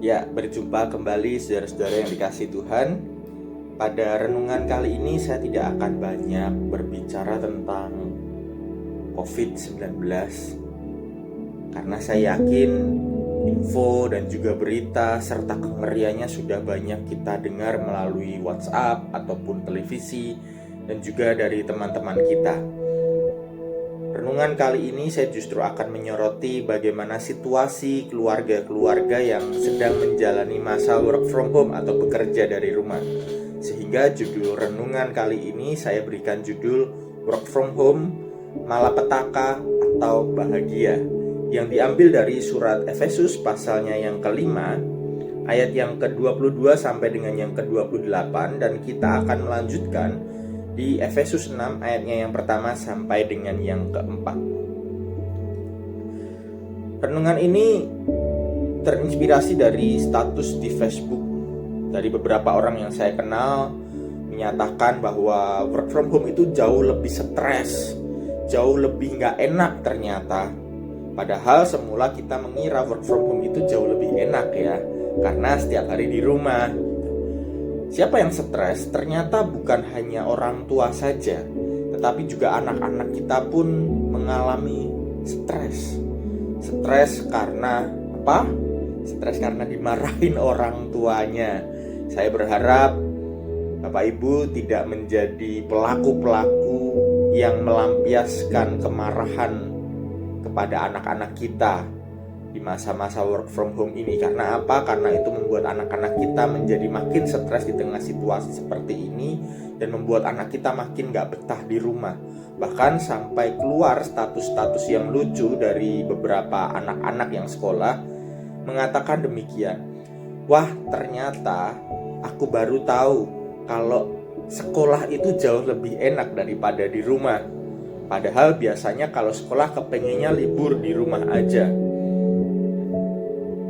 Ya, berjumpa kembali saudara-saudara yang dikasihi Tuhan. Pada renungan kali ini saya tidak akan banyak berbicara tentang COVID-19 karena saya yakin info dan juga berita serta kengeriannya sudah banyak kita dengar melalui WhatsApp ataupun televisi dan juga dari teman-teman kita. Renungan kali ini saya justru akan menyoroti bagaimana situasi keluarga-keluarga yang sedang menjalani masa work from home atau bekerja dari rumah. Sehingga judul renungan kali ini saya berikan judul Work from Home, Malapetaka atau Bahagia, yang diambil dari surat Efesus pasalnya yang kelima, ayat yang ke-22 sampai dengan yang ke-28, dan kita akan melanjutkan di Efesus 6 ayatnya yang pertama sampai dengan yang keempat. Renungan ini terinspirasi dari status di Facebook dari beberapa orang yang saya kenal, menyatakan bahwa work from home itu jauh lebih stres, jauh lebih gak enak ternyata. Padahal semula kita mengira work from home itu jauh lebih enak ya, karena setiap hari di rumah. Siapa yang stres? Ternyata bukan hanya orang tua saja, tetapi juga anak-anak kita pun mengalami stres. Stres karena apa? Stres karena dimarahin orang tuanya. Saya berharap Bapak Ibu tidak menjadi pelaku-pelaku yang melampiaskan kemarahan kepada anak-anak kita di masa-masa work from home ini. Karena apa? Karena itu membuat anak-anak kita menjadi makin stres di tengah situasi seperti ini, dan membuat anak kita makin gak betah di rumah. Bahkan sampai keluar status-status yang lucu dari beberapa anak-anak yang sekolah mengatakan demikian. Wah, ternyata aku baru tahu kalau sekolah itu jauh lebih enak daripada di rumah. Padahal biasanya kalau sekolah kepengennya libur di rumah aja.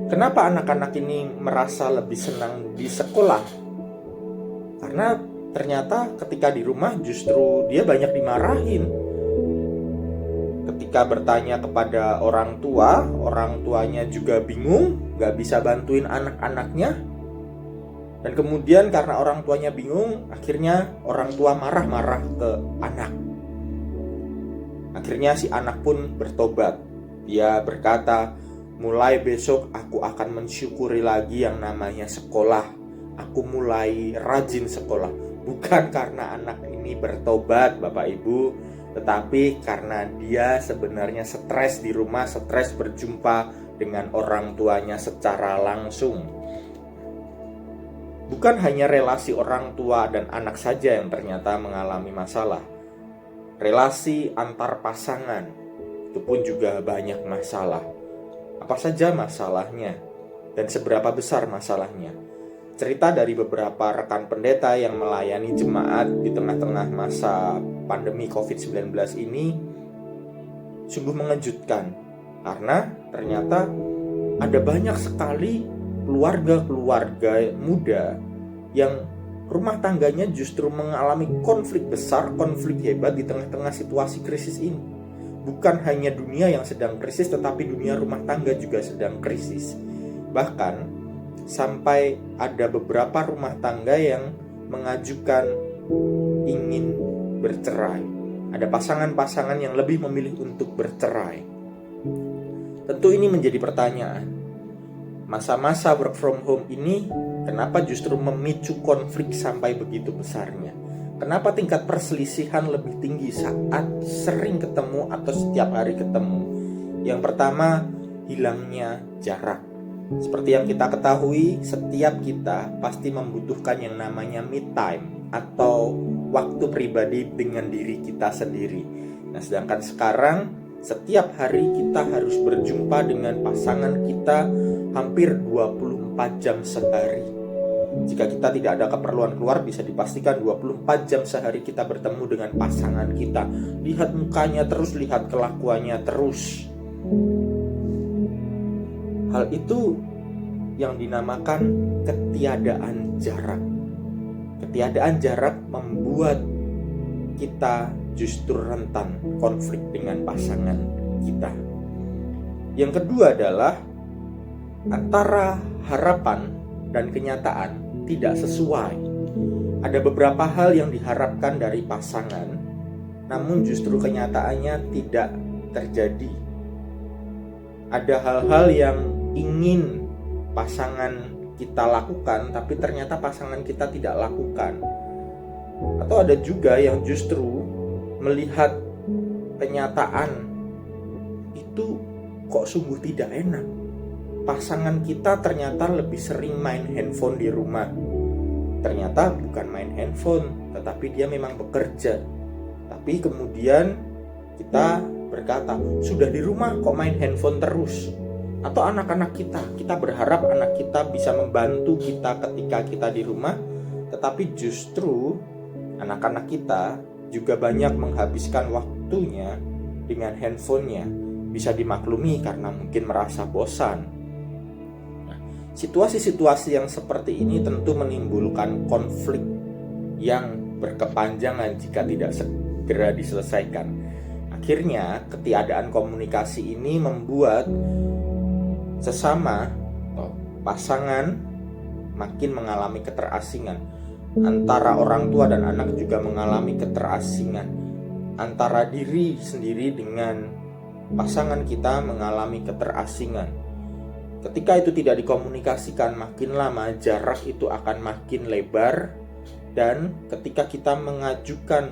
Kenapa anak-anak ini merasa lebih senang di sekolah? Karena ternyata ketika di rumah justru dia banyak dimarahin. Ketika bertanya kepada orang tuanya juga bingung, gak bisa bantuin anak-anaknya. Dan kemudian karena orang tuanya bingung, akhirnya orang tua marah-marah ke anak. Akhirnya si anak pun bertobat. Dia berkata, mulai besok aku akan mensyukuri lagi yang namanya sekolah. Aku mulai rajin sekolah. Bukan karena anak ini bertobat Bapak Ibu, tetapi karena dia sebenarnya stres di rumah, stres berjumpa dengan orang tuanya secara langsung. Bukan hanya relasi orang tua dan anak saja yang ternyata mengalami masalah. Relasi antar pasangan itu pun juga banyak masalah. Apa saja masalahnya dan seberapa besar masalahnya? Cerita dari beberapa rekan pendeta yang melayani jemaat di tengah-tengah masa pandemi COVID-19 ini sungguh mengejutkan, karena ternyata ada banyak sekali keluarga-keluarga muda yang rumah tangganya justru mengalami konflik besar, konflik hebat di tengah-tengah situasi krisis ini. Bukan hanya dunia yang sedang krisis, tetapi dunia rumah tangga juga sedang krisis. Bahkan sampai ada beberapa rumah tangga yang mengajukan ingin bercerai. Ada pasangan-pasangan yang lebih memilih untuk bercerai. Tentu ini menjadi pertanyaan. Masa-masa work from home ini kenapa justru memicu konflik sampai begitu besarnya? Kenapa tingkat perselisihan lebih tinggi saat sering ketemu atau setiap hari ketemu? Yang pertama, hilangnya jarak. Seperti yang kita ketahui, setiap kita pasti membutuhkan yang namanya me time atau waktu pribadi dengan diri kita sendiri. Nah, sedangkan sekarang setiap hari kita harus berjumpa dengan pasangan kita hampir 24 jam sehari. Jika kita tidak ada keperluan keluar, bisa dipastikan 24 jam sehari kita bertemu dengan pasangan kita. Lihat mukanya terus, lihat kelakuannya terus. Hal itu yang dinamakan ketiadaan jarak. Ketiadaan jarak membuat kita justru rentan konflik dengan pasangan kita. Yang kedua adalah antara harapan dan kenyataan tidak sesuai. Ada beberapa hal yang diharapkan dari pasangan, namun justru kenyataannya tidak terjadi. Ada hal-hal yang ingin pasangan kita lakukan, tapi ternyata pasangan kita tidak lakukan. Atau ada juga yang justru melihat kenyataan itu kok sungguh tidak enak. Pasangan kita ternyata lebih sering main handphone di rumah. Ternyata bukan main handphone, tetapi dia memang bekerja. Tapi kemudian kita berkata, sudah di rumah kok main handphone terus. Atau anak-anak kita berharap anak kita bisa membantu kita ketika kita di rumah, tetapi justru anak-anak kita juga banyak menghabiskan waktunya dengan handphonenya. Bisa dimaklumi karena mungkin merasa bosan. Situasi-situasi yang seperti ini tentu menimbulkan konflik yang berkepanjangan jika tidak segera diselesaikan. Akhirnya, ketiadaan komunikasi ini membuat sesama atau pasangan makin mengalami keterasingan. Antara orang tua dan anak juga mengalami keterasingan. Antara diri sendiri dengan pasangan kita mengalami keterasingan. Ketika itu tidak dikomunikasikan, makin lama jarak itu akan makin lebar. Dan ketika kita mengajukan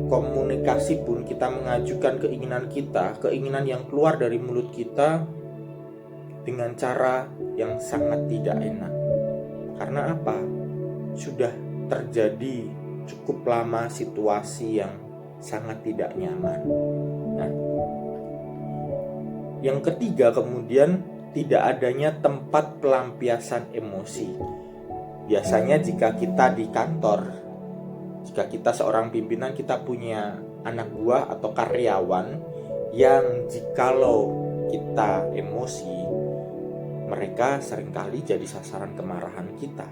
komunikasi pun, kita mengajukan keinginan yang keluar dari mulut kita dengan cara yang sangat tidak enak. Karena apa? Sudah terjadi cukup lama situasi yang sangat tidak nyaman. Nah, yang ketiga kemudian, tidak adanya tempat pelampiasan emosi. Biasanya jika kita di kantor, jika kita seorang pimpinan, kita punya anak buah atau karyawan yang jikalau kita emosi, mereka seringkali jadi sasaran kemarahan kita.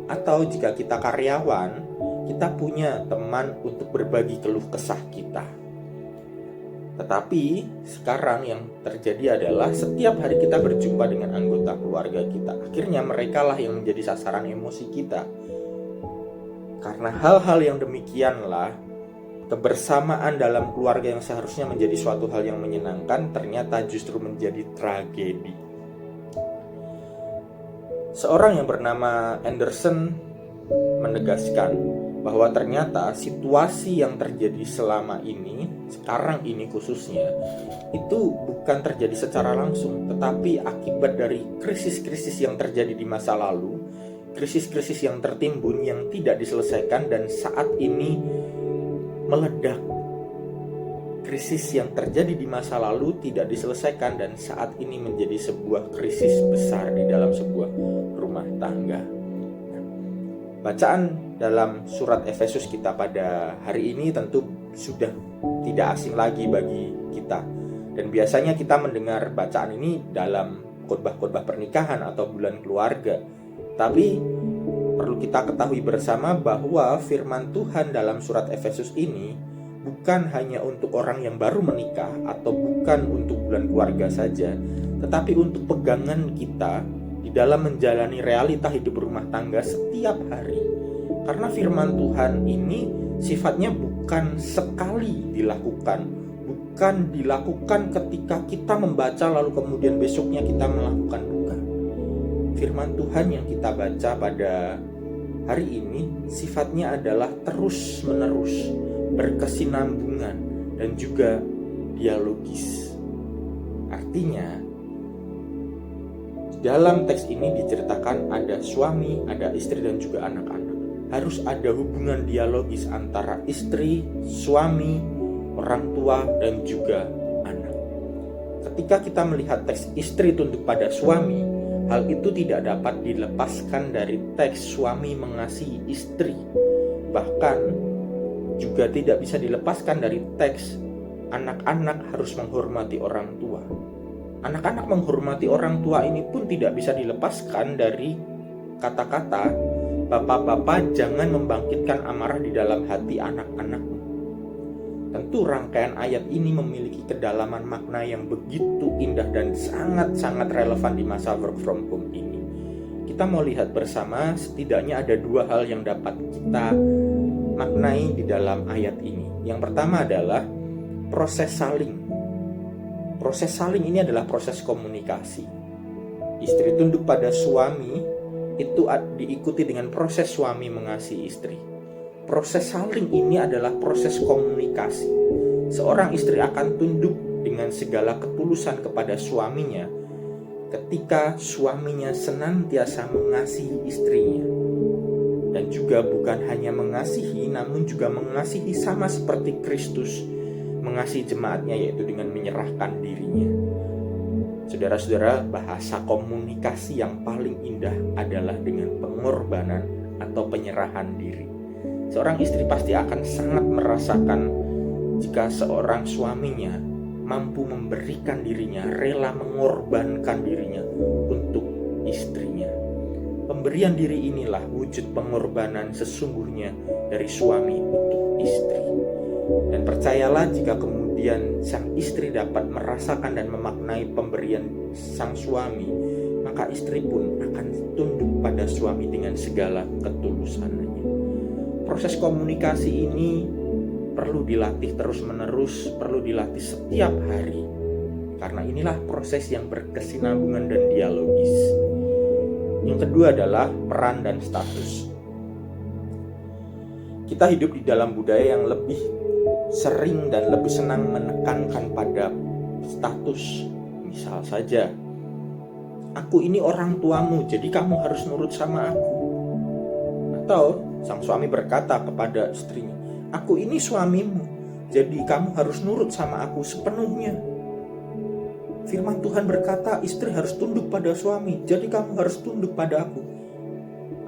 Atau jika kita karyawan, kita punya teman untuk berbagi keluh kesah kita. Tetapi sekarang yang terjadi adalah setiap hari kita berjumpa dengan anggota keluarga kita. Akhirnya mereka lah yang menjadi sasaran emosi kita. Karena hal-hal yang demikianlah, kebersamaan dalam keluarga yang seharusnya menjadi suatu hal yang menyenangkan ternyata justru menjadi tragedi. Seorang yang bernama Anderson menegaskan bahwa ternyata situasi yang terjadi selama ini, sekarang ini khususnya, itu bukan terjadi secara langsung, tetapi akibat dari krisis-krisis yang terjadi di masa lalu, krisis-krisis yang tertimbun yang tidak diselesaikan dan saat ini meledak. Krisis yang terjadi di masa lalu tidak diselesaikan dan saat ini menjadi sebuah krisis besar di dalam sebuah rumah tangga. Bacaan dalam surat Efesus kita pada hari ini tentu sudah tidak asing lagi bagi kita. Dan biasanya kita mendengar bacaan ini dalam khotbah-khotbah pernikahan atau bulan keluarga. Tapi perlu kita ketahui bersama bahwa firman Tuhan dalam surat Efesus ini bukan hanya untuk orang yang baru menikah atau bukan untuk bulan keluarga saja, tetapi untuk pegangan kita di dalam menjalani realita hidup rumah tangga setiap hari. Karena firman Tuhan ini sifatnya bukan sekali dilakukan, bukan dilakukan ketika kita membaca lalu kemudian besoknya kita melakukan bukan. Firman Tuhan yang kita baca pada hari ini sifatnya adalah terus-menerus, berkesinambungan dan juga dialogis. Artinya dalam teks ini diceritakan ada suami, ada istri dan juga anak-anak. Harus ada hubungan dialogis antara istri, suami, orang tua, dan juga anak. Ketika kita melihat teks istri tunduk pada suami, hal itu tidak dapat dilepaskan dari teks suami mengasihi istri. Bahkan juga tidak bisa dilepaskan dari teks anak-anak harus menghormati orang tua. Anak-anak menghormati orang tua ini pun tidak bisa dilepaskan dari kata-kata, bapak-bapak jangan membangkitkan amarah di dalam hati anak-anakmu. Tentu rangkaian ayat ini memiliki kedalaman makna yang begitu indah dan sangat-sangat relevan di masa work from home ini. Kita mau lihat bersama setidaknya ada dua hal yang dapat kita maknai di dalam ayat ini. Yang pertama adalah proses saling. Proses saling ini adalah proses komunikasi. Istri tunduk pada suami itu diikuti dengan proses suami mengasihi istri. Proses saling ini adalah proses komunikasi. Seorang istri akan tunduk dengan segala ketulusan kepada suaminya ketika suaminya senantiasa mengasihi istrinya. Dan juga bukan hanya mengasihi, namun juga mengasihi sama seperti Kristus mengasihi jemaatnya, yaitu dengan menyerahkan dirinya. Saudara-saudara, bahasa komunikasi yang paling indah adalah dengan pengorbanan atau penyerahan diri. Seorang istri pasti akan sangat merasakan jika seorang suaminya mampu memberikan dirinya, rela mengorbankan dirinya untuk istrinya. Pemberian diri inilah wujud pengorbanan sesungguhnya dari suami untuk istri. Dan percayalah, jika kemudian sang istri dapat merasakan dan memaknai pemberian sang suami, maka istri pun akan tunduk pada suami dengan segala ketulusannya. Proses komunikasi ini perlu dilatih terus-menerus, perlu dilatih setiap hari. Karena inilah proses yang berkesinambungan dan dialogis. Yang kedua adalah peran dan status. Kita hidup di dalam budaya yang lebih sering dan lebih senang menekankan pada status. Misal saja, aku ini orang tuamu, jadi kamu harus nurut sama aku. Atau sang suami berkata kepada istrinya, aku ini suamimu, jadi kamu harus nurut sama aku sepenuhnya. Firman Tuhan berkata, istri harus tunduk pada suami, jadi kamu harus tunduk pada aku.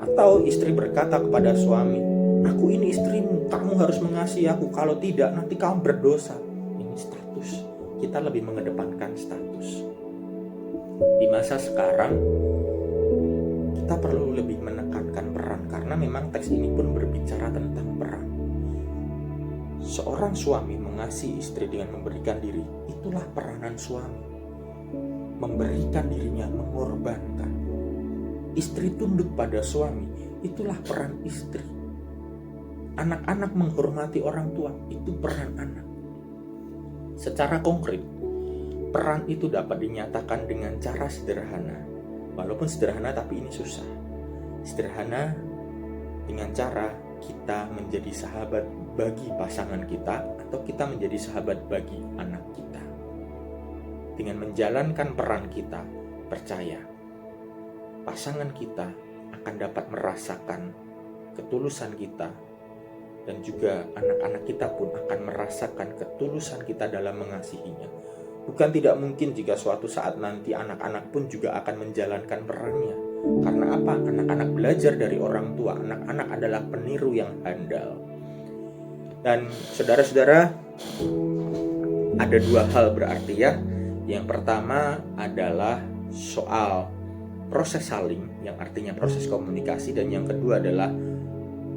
Atau istri berkata kepada suami, aku ini istrimu, kamu harus mengasihi aku, kalau tidak nanti kamu berdosa. Ini status. Kita lebih mengedepankan status. Di masa sekarang, kita perlu lebih menekankan peran, karena memang teks ini pun berbicara tentang peran. Seorang suami mengasihi istri dengan memberikan diri, itulah peranan suami. Memberikan dirinya, mengorbankan. Istri tunduk pada suami, itulah peran istri. Anak-anak menghormati orang tua, itu peran anak. Secara konkret, peran itu dapat dinyatakan dengan cara sederhana. Walaupun sederhana, tapi ini susah. Sederhana dengan cara kita menjadi sahabat bagi pasangan kita, atau kita menjadi sahabat bagi anak kita. Dengan menjalankan peran kita, percaya pasangan kita akan dapat merasakan ketulusan kita, dan juga anak-anak kita pun akan merasakan ketulusan kita dalam mengasihinya. Bukan tidak mungkin jika suatu saat nanti anak-anak pun juga akan menjalankan perannya. Karena apa? Anak-anak belajar dari orang tua. Anak-anak adalah peniru yang handal. Dan saudara-saudara, ada dua hal berarti ya. Yang pertama adalah soal proses saling, yang artinya proses komunikasi. Dan yang kedua adalah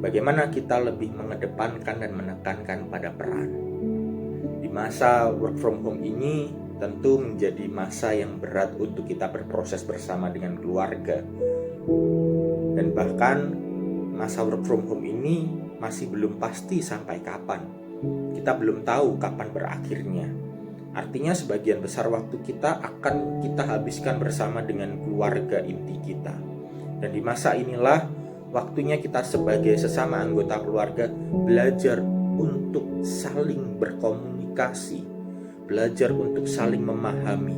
bagaimana kita lebih mengedepankan dan menekankan pada peran. Di masa work from home ini tentu menjadi masa yang berat untuk kita berproses bersama dengan keluarga. Dan bahkan masa work from home ini masih belum pasti sampai kapan. Kita belum tahu kapan berakhirnya. Artinya sebagian besar waktu kita akan kita habiskan bersama dengan keluarga inti kita. Dan di masa inilah waktunya kita sebagai sesama anggota keluarga belajar untuk saling berkomunikasi, belajar untuk saling memahami.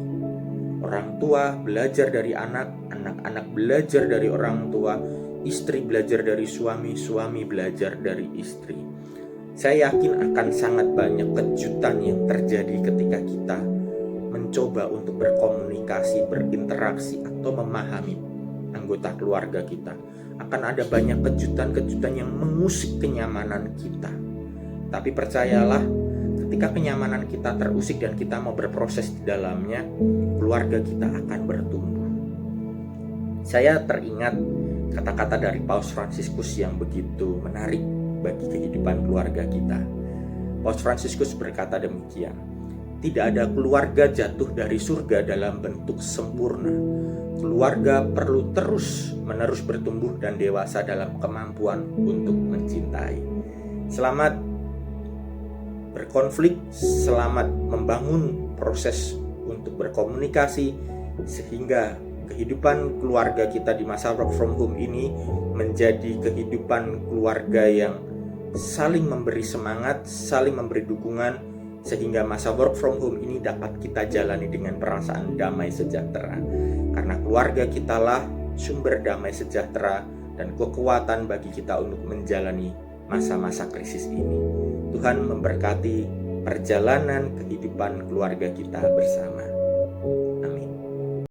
Orang tua belajar dari anak, anak-anak belajar dari orang tua, istri belajar dari suami, suami belajar dari istri. Saya yakin akan sangat banyak kejutan yang terjadi ketika kita mencoba untuk berkomunikasi, berinteraksi, atau memahami anggota keluarga kita. Akan ada banyak kejutan-kejutan yang mengusik kenyamanan kita. Tapi percayalah, ketika kenyamanan kita terusik dan kita mau berproses di dalamnya, keluarga kita akan bertumbuh. Saya teringat kata-kata dari Paus Fransiskus yang begitu menarik bagi kehidupan keluarga kita. Paus Fransiskus berkata demikian, tidak ada keluarga jatuh dari surga dalam bentuk sempurna. Keluarga perlu terus-menerus bertumbuh dan dewasa dalam kemampuan untuk mencintai. Selamat berkonflik, selamat membangun proses untuk berkomunikasi, sehingga kehidupan keluarga kita di masa work from home ini menjadi kehidupan keluarga yang saling memberi semangat, saling memberi dukungan, sehingga masa work from home ini dapat kita jalani dengan perasaan damai sejahtera. Karena keluarga kitalah sumber damai sejahtera dan kekuatan bagi kita untuk menjalani masa-masa krisis ini. Tuhan memberkati perjalanan kehidupan keluarga kita bersama.